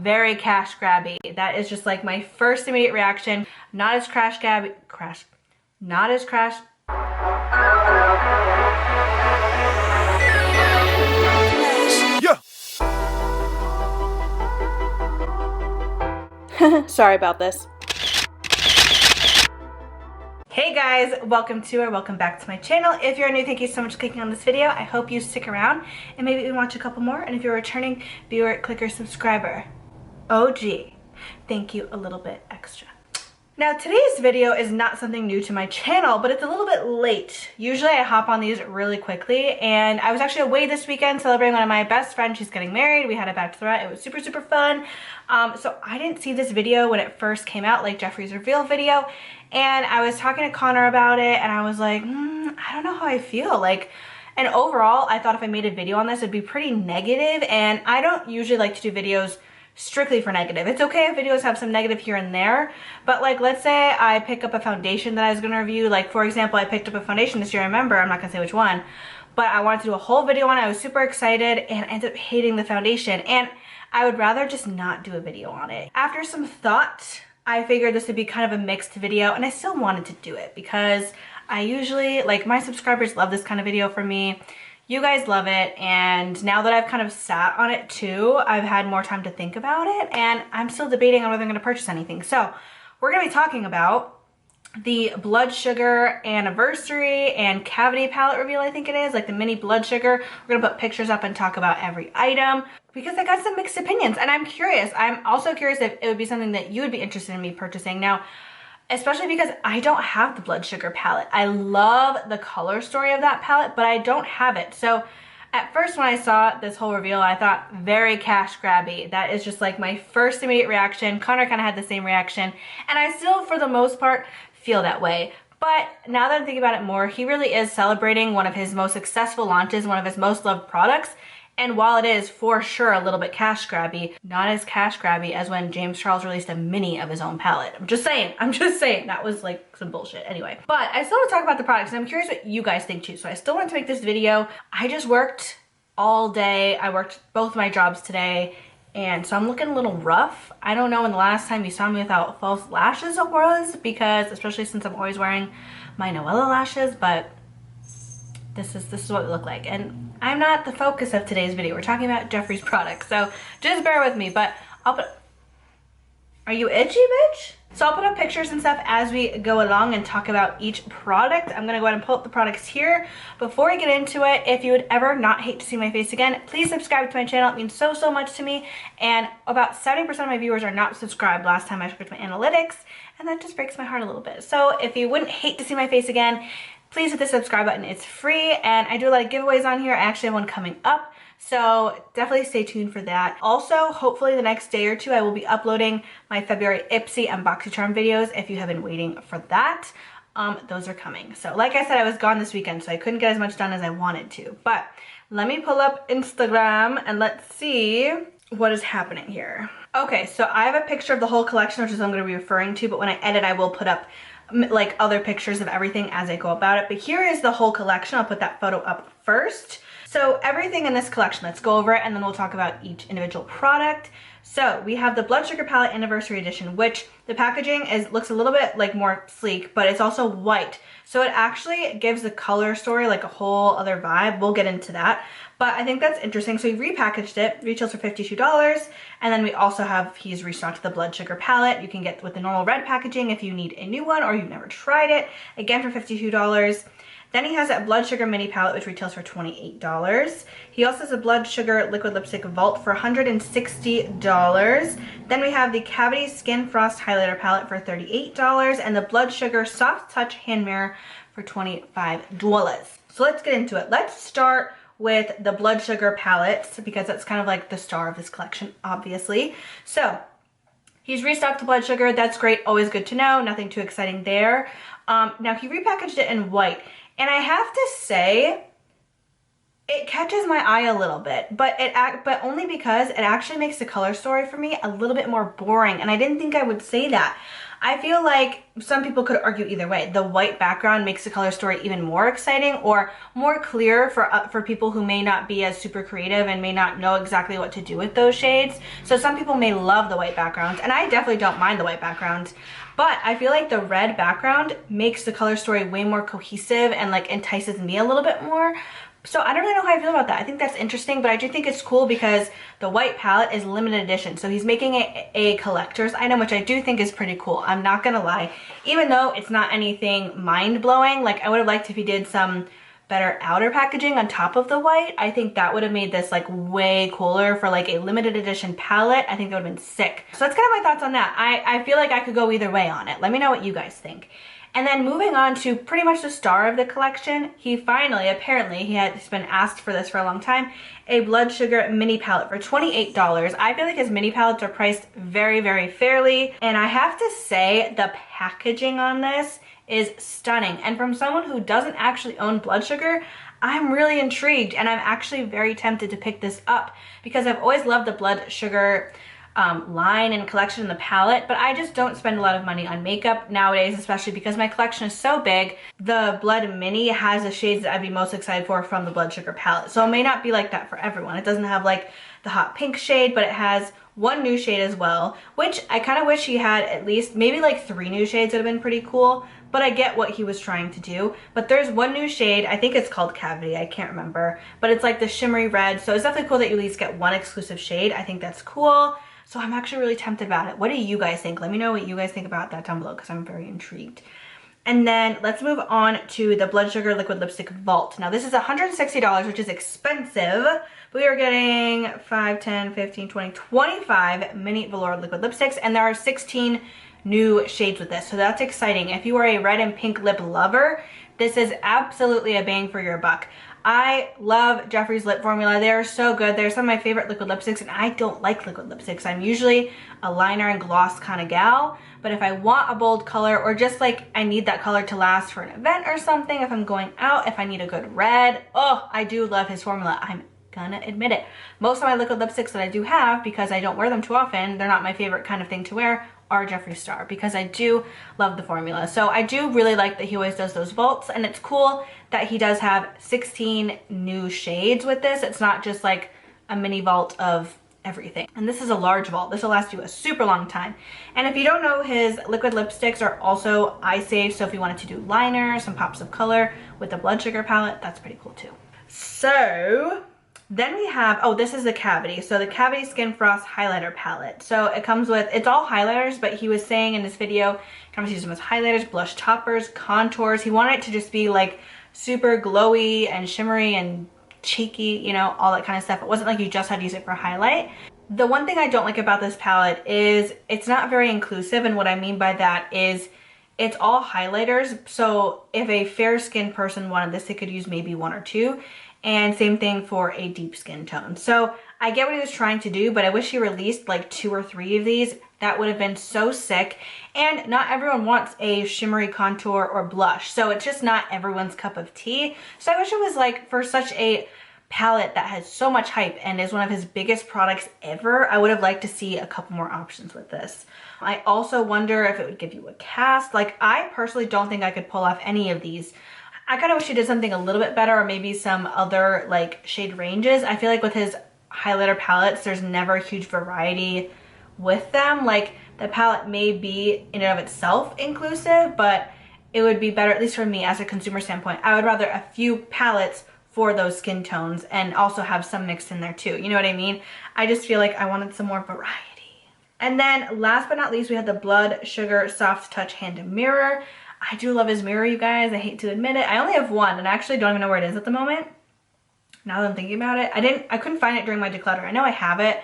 very cash grabby. That is just like my first immediate reaction. Not as crash grabby, not as crash. Yeah. Sorry about this. Hey guys, welcome back to my channel. If you're new, thank you so much for clicking on this video. I hope you stick around and maybe we watch a couple more. And if you're a returning viewer, clicker, subscriber, OG, thank you a little bit extra. Now today's video is not something new to my channel, but it's a little bit late. Usually I hop on these really quickly, and I was actually away this weekend celebrating one of my best friends. She's getting married. We had a bachelorette. It was super, super fun. So I didn't see this video when it first came out, like Jeffree's reveal video. And I was talking to Connor about it, and I was like, I don't know how I feel. And overall, I thought if I made a video on this, it'd be pretty negative, and I don't usually like to do videos strictly for negative. It's okay if videos have some negative here and there, but like, let's say I pick up a foundation that I was gonna review. Like, for example, I picked up a foundation this year, I remember, I'm not gonna say which one, but I wanted to do a whole video on it. I was super excited, and I ended up hating the foundation, and I would rather just not do a video on it. After some thought, I figured this would be kind of a mixed video, and I still wanted to do it because I usually, like, my subscribers love this kind of video from me. You guys love it, and now that I've kind of sat on it too, I've had more time to think about it, and I'm still debating on whether I'm going to purchase anything. So we're going to be talking about the Blood Sugar Anniversary and Cavity Palette reveal, I think it is, like the mini Blood Sugar. We're going to put pictures up and talk about every item because I got some mixed opinions, and I'm curious. I'm also curious if it would be something that you would be interested in me purchasing. Now, especially because I don't have the Blood Sugar palette. I love the color story of that palette, but I don't have it. So at first when I saw this whole reveal, I thought very cash grabby. That is just like my first immediate reaction. Connor kind of had the same reaction, and I still, for the most part, feel that way. But now that I'm thinking about it more, he really is celebrating one of his most successful launches, one of his most loved products. And while it is for sure a little bit cash grabby, not as cash grabby as when James Charles released a mini of his own palette. I'm just saying, that was like some bullshit anyway. But I still want to talk about the products, and I'm curious what you guys think too. So I still want to make this video. I just worked all day. I worked both my jobs today, and so I'm looking a little rough. I don't know when the last time you saw me without false lashes it was, because especially since I'm always wearing my Noelle lashes, but this is what we look like. And I'm not the focus of today's video. We're talking about Jeffree's products, so just bear with me. But I'll put, are you itchy, bitch? So I'll put up pictures and stuff as we go along and talk about each product. I'm gonna go ahead and pull up the products here. Before I get into it, if you would ever not hate to see my face again, please subscribe to my channel. It means so, so much to me. And about 70% of my viewers are not subscribed last time I checked my analytics, and that just breaks my heart a little bit. So if you wouldn't hate to see my face again, please hit the subscribe button. It's free, and I do a lot of giveaways on here. I actually have one coming up, so definitely stay tuned for that. Also, hopefully the next day or two, I will be uploading my February Ipsy and BoxyCharm videos. If you have been waiting for that, those are coming. So like I said, I was gone this weekend, so I couldn't get as much done as I wanted to. But let me pull up Instagram and let's see what is happening here. Okay, so I have a picture of the whole collection, which is what I'm going to be referring to, but when I edit, I will put up like other pictures of everything as I go about it. But here is the whole collection. I'll put that photo up first. So everything in this collection, let's go over it, and then we'll talk about each individual product. So we have the Blood Sugar Palette Anniversary Edition, which the packaging looks a little bit like more sleek, but it's also white. So it actually gives the color story like a whole other vibe. We'll get into that. But I think that's interesting. So we repackaged it, retails for $52. And then we also have, he's restocked the Blood Sugar Palette. You can get with the normal red packaging if you need a new one or you've never tried it. Again, for $52. Then he has a Blood Sugar Mini Palette, which retails for $28. He also has a Blood Sugar Liquid Lipstick Vault for $160. Then we have the Cavity Skin Frost Highlighter Palette for $38. And the Blood Sugar Soft Touch Hand Mirror for $25. So let's get into it. Let's start with the Blood Sugar palettes because that's kind of like the star of this collection, obviously. So he's restocked the Blood Sugar. That's great. Always good to know. Nothing too exciting there. Now he repackaged it in white. And I have to say, It catches my eye a little bit, but but only because it actually makes the color story for me a little bit more boring, and I didn't think I would say that. I feel like some people could argue either way. The white background makes the color story even more exciting or more clear for people who may not be as super creative and may not know exactly what to do with those shades. So some people may love the white backgrounds, and I definitely don't mind the white backgrounds, but I feel like the red background makes the color story way more cohesive and like entices me a little bit more. So I don't really know how I feel about that. I think that's interesting, but I do think it's cool because the white palette is limited edition. So he's making it a collector's item, which I do think is pretty cool. I'm not gonna lie. Even though it's not anything mind-blowing, like I would have liked if he did some better outer packaging on top of the white. I think that would have made this like way cooler for like a limited edition palette. I think that would have been sick. So that's kind of my thoughts on that. I feel like I could go either way on it. Let me know what you guys think. And then moving on to pretty much the star of the collection, he finally, apparently, he's been asked for this for a long time, a Blood Sugar mini palette for $28. I feel like his mini palettes are priced very, very fairly. And I have to say, the packaging on this is stunning. And from someone who doesn't actually own Blood Sugar, I'm really intrigued, and I'm actually very tempted to pick this up because I've always loved the Blood Sugar line and collection in the palette, but I just don't spend a lot of money on makeup nowadays, especially because my collection is so big. The Blood Mini has the shades that I'd be most excited for from the Blood Sugar palette, so it may not be like that for everyone. It doesn't have like the hot pink shade, but it has one new shade as well, which I kind of wish he had at least maybe like 3 new shades would have been pretty cool, but I get what he was trying to do. But there's one new shade, I think it's called Cavity, I can't remember, but it's like the shimmery red, so it's definitely cool that you at least get one exclusive shade. I think that's cool. So I'm actually really tempted about it. What do you guys think? Let me know what you guys think about that down below because I'm very intrigued. And then let's move on to the Blood Sugar Liquid Lipstick Vault. Now this is $160, which is expensive. But we are getting 5, 10, 15, 20, 25 mini velour liquid lipsticks, and there are 16 new shades with this. So that's exciting. If you are a red and pink lip lover, this is absolutely a bang for your buck. I love JEFFREE's lip formula. They are so good. They're some of my favorite liquid lipsticks, and I don't like liquid lipsticks. I'm usually a liner and gloss kind of gal, but if I want a bold color or just like I need that color to last for an event or something, if I'm going out, if I need a good red, oh, I do love his formula. I'm gonna admit it. Most of my liquid lipsticks that I do have, because I don't wear them too often, they're not my favorite kind of thing to wear, are JEFFREE Star, because I do love the formula. So I do really like that he always does those vaults, and it's cool that he does have 16 new shades with this. It's not just like a mini vault of everything. And this is a large vault. This will last you a super long time. And if you don't know, his liquid lipsticks are also eye safe, so if you wanted to do liner, some pops of color with the Blood Sugar palette, that's pretty cool too. So then we have, oh, this is the Cavity. So the Cavity Skin Frost Highlighter Palette. So it comes with, it's all highlighters, but he was saying in this video, kind of use them as highlighters, blush toppers, contours. He wanted it to just be like super glowy and shimmery and cheeky, you know, all that kind of stuff. It wasn't like you just had to use it for highlight. The one thing I don't like about this palette is it's not very inclusive, and what I mean by that is it's all highlighters. So if a fair skinned person wanted this, they could use maybe 1 or 2. And same thing for a deep skin tone. So I get what he was trying to do, but I wish he released like 2 or 3 of these. That would have been so sick. And not everyone wants a shimmery contour or blush. So it's just not everyone's cup of tea. So I wish it was like for such a palette that has so much hype and is one of his biggest products ever, I would have liked to see a couple more options with this. I also wonder if it would give you a cast. Like, I personally don't think I could pull off any of these. I kind of wish he did something a little bit better, or maybe some other like shade ranges. I feel like with his highlighter palettes, there's never a huge variety with them. Like, the palette may be in and of itself inclusive, but it would be better, at least for me as a consumer standpoint. I would rather a few palettes for those skin tones and also have some mixed in there too. You know what I mean? I just feel like I wanted some more variety. And then last but not least, we have the Blood Sugar Soft Touch Hand Mirror. I do love his mirror, you guys. I hate to admit it. I only have one, and I actually don't even know where it is at the moment. Now that I'm thinking about it, I couldn't find it during my declutter. I know I have it,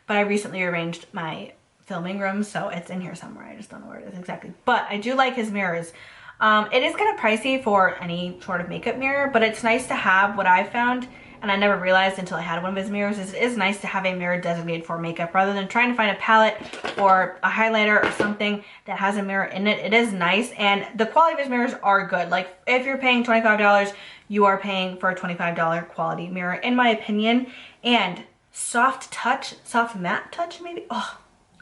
but I recently arranged my filming room, so it's in here somewhere. I just don't know where it is exactly. But I do like his mirrors. It is kind of pricey for any sort of makeup mirror, but it's nice to have. What I found, and I never realized until I had one of his mirrors, is it is nice to have a mirror designated for makeup rather than trying to find a palette or a highlighter or something that has a mirror in it. It is nice, and the quality of his mirrors are good. Like, if you're paying $25, you are paying for a $25 quality mirror, in my opinion. And soft touch, soft matte touch maybe. Oh,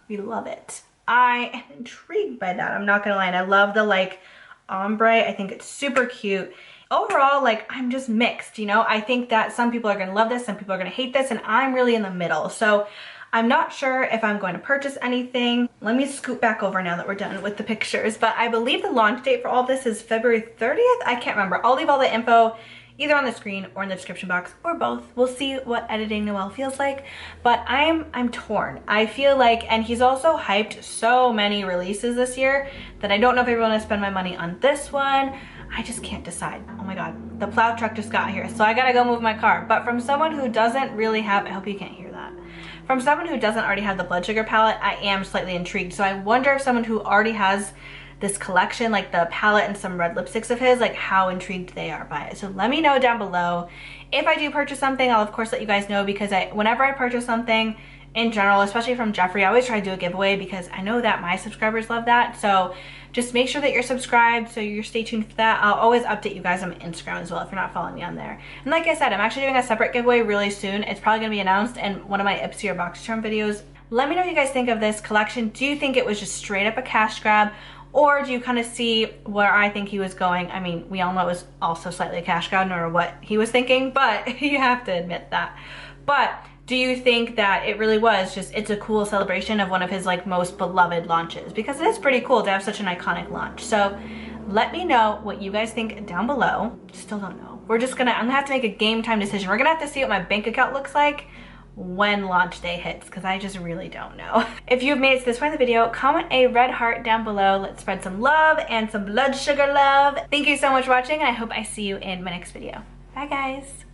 we love it. I am intrigued by that. I'm not gonna lie. And I love the like ombre. I think it's super cute. Overall, like, I'm just mixed, you know? I think that some people are gonna love this, some people are gonna hate this, and I'm really in the middle. So I'm not sure if I'm going to purchase anything. Let me scoot back over now that we're done with the pictures. But I believe the launch date for all this is February 30th. I can't remember. I'll leave all the info either on the screen or in the description box, or both. We'll see what editing Noelle feels like. But I'm torn. I feel like, and he's also hyped so many releases this year that I don't know if I want to spend my money on this one. I just can't decide. Oh my God, the plow truck just got here, so I gotta go move my car. But from someone who doesn't really have, I hope you can't hear that. From someone who doesn't already have the blood sugar palette, I am slightly intrigued. So I wonder if someone who already has this collection, like the palette and some red lipsticks of his, like how intrigued they are by it. So let me know down below. If I do purchase something, I'll of course let you guys know, because whenever I purchase something in general, especially from Jeffree, I always try to do a giveaway because I know that my subscribers love that. So just make sure that you're subscribed, so you stay tuned for that. I'll always update you guys on my Instagram as well if you're not following me on there. And like I said, I'm actually doing a separate giveaway really soon. It's probably gonna be announced in one of my Ipsy or Box Charm videos. Let me know what you guys think of this collection. Do you think it was just straight up a cash grab? Or do you kind of see where I think he was going? I mean, we all know it was also slightly a cash grab, no matter what he was thinking, but you have to admit that. But do you think that it really was just, it's a cool celebration of one of his like most beloved launches? Because it is pretty cool to have such an iconic launch. So let me know what you guys think down below. Still don't know. I'm gonna have to make a game time decision. We're gonna have to see what my bank account looks like when launch day hits, because I just really don't know. If you've made it to this point in the video, comment a red heart down below. Let's spread some love and some blood sugar love. Thank you so much for watching, and I hope I see you in my next video. Bye guys.